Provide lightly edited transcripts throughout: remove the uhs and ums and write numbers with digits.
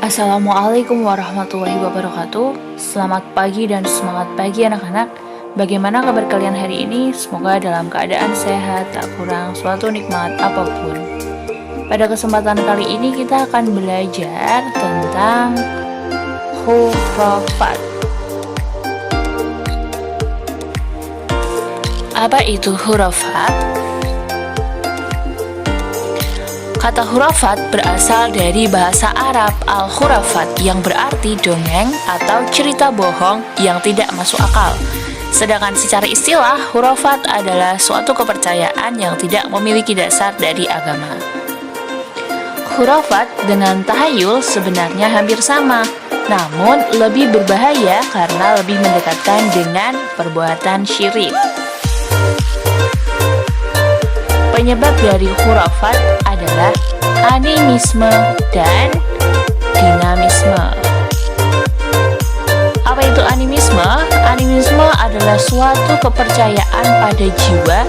Assalamualaikum warahmatullahi wabarakatuh. Selamat pagi dan semangat pagi anak-anak. Bagaimana kabar kalian hari ini? Semoga dalam keadaan sehat, tak kurang suatu nikmat apapun. Pada kesempatan kali ini kita akan belajar tentang hurufat. Apa itu hurufat? Kata hurufat berasal dari bahasa Arab al-khurafat yang berarti dongeng atau cerita bohong yang tidak masuk akal. Sedangkan secara istilah, hurufat adalah suatu kepercayaan yang tidak memiliki dasar dari agama. Hurufat dengan tahayul sebenarnya hampir sama, namun lebih berbahaya karena lebih mendekatkan dengan perbuatan syirik. Penyebab dari hurufat adalah animisme dan dinamisme. Apa itu animisme? Animisme adalah suatu kepercayaan pada jiwa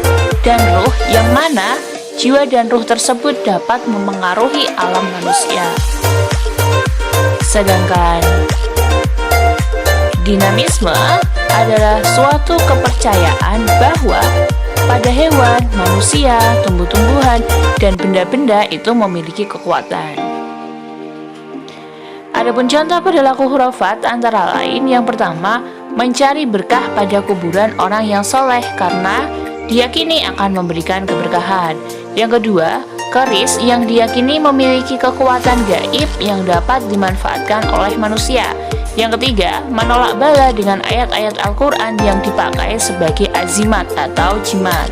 dan ruh yang mana jiwa dan ruh tersebut dapat memengaruhi alam manusia. Sedangkan dinamisme adalah suatu kepercayaan bahwa pada hewan, manusia, tumbuh-tumbuhan, dan benda-benda itu memiliki kekuatan. Adapun contoh perilaku hurufat antara lain yang pertama, mencari berkah pada kuburan orang yang soleh karena diyakini akan memberikan keberkahan. Yang kedua, keris yang diyakini memiliki kekuatan gaib yang dapat dimanfaatkan oleh manusia. Yang ketiga, menolak bala dengan ayat-ayat Al-Quran yang dipakai sebagai azimat atau jimat.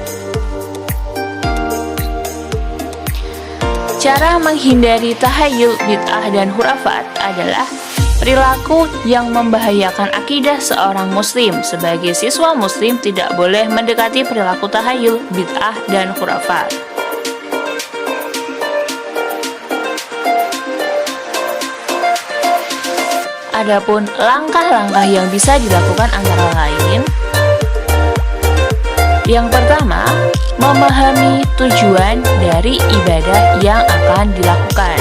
Cara menghindari tahayul, bid'ah, dan hurufat adalah perilaku yang membahayakan akidah seorang muslim. Sebagai siswa muslim tidak boleh mendekati perilaku tahayul, bid'ah, dan hurufat. Adapun langkah-langkah yang bisa dilakukan antara lain, yang pertama, memahami tujuan dari ibadah yang akan dilakukan.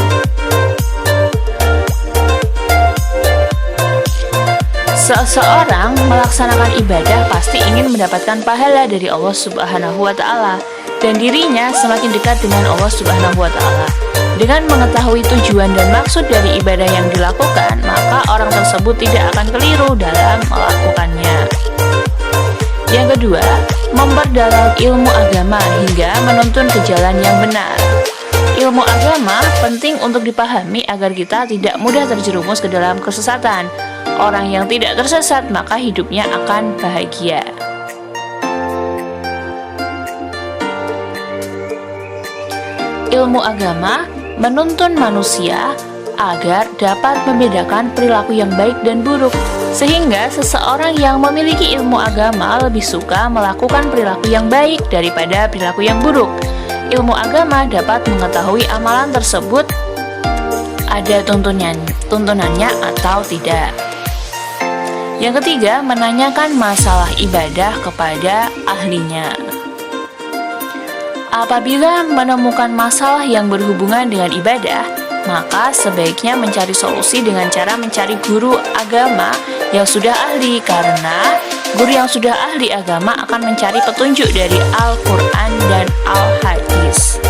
Seseorang melaksanakan ibadah pasti ingin mendapatkan pahala dari Allah Subhanahu wa Ta'ala, dan dirinya semakin dekat dengan Allah Subhanahu wa Ta'ala. Dengan mengetahui tujuan dan maksud dari ibadah yang dilakukan, maka orang tersebut tidak akan keliru dalam melakukannya. Yang kedua, memperdalam ilmu agama hingga menuntun ke jalan yang benar. Ilmu agama penting untuk dipahami agar kita tidak mudah terjerumus ke dalam kesesatan. Orang yang tidak tersesat maka hidupnya akan bahagia. Ilmu agama menuntun manusia agar dapat membedakan perilaku yang baik dan buruk, sehingga seseorang yang memiliki ilmu agama lebih suka melakukan perilaku yang baik daripada perilaku yang buruk. Ilmu agama dapat mengetahui amalan tersebut ada tuntunannya atau tidak. Yang ketiga, menanyakan masalah ibadah kepada ahlinya. Apabila menemukan masalah yang berhubungan dengan ibadah, maka sebaiknya mencari solusi dengan cara mencari guru agama yang sudah ahli, karena guru yang sudah ahli agama akan mencari petunjuk dari Al-Quran dan Al-Hadis.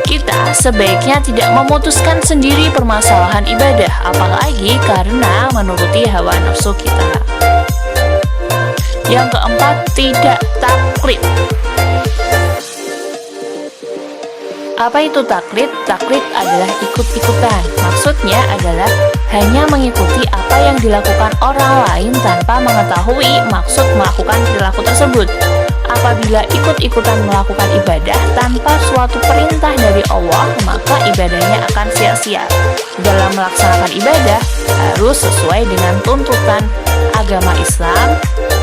Kita sebaiknya tidak memutuskan sendiri permasalahan ibadah, apalagi karena menuruti hawa nafsu kita. Yang keempat, tidak taklid. Apa itu taklid? Taklid adalah ikut-ikutan. Maksudnya adalah hanya mengikuti apa yang dilakukan orang lain tanpa mengetahui maksud melakukan perilaku tersebut. Apabila ikut-ikutan melakukan ibadah tanpa suatu perintah dari Allah, maka ibadahnya akan sia-sia. Dalam melaksanakan ibadah harus sesuai dengan tuntutan agama Islam,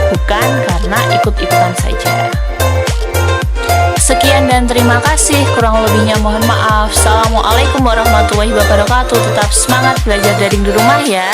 bukan karena ikut-ikutan saja. Sekian dan terima kasih. Kurang lebihnya mohon maaf. Assalamualaikum warahmatullahi wabarakatuh. Tetap semangat belajar daring di rumah ya.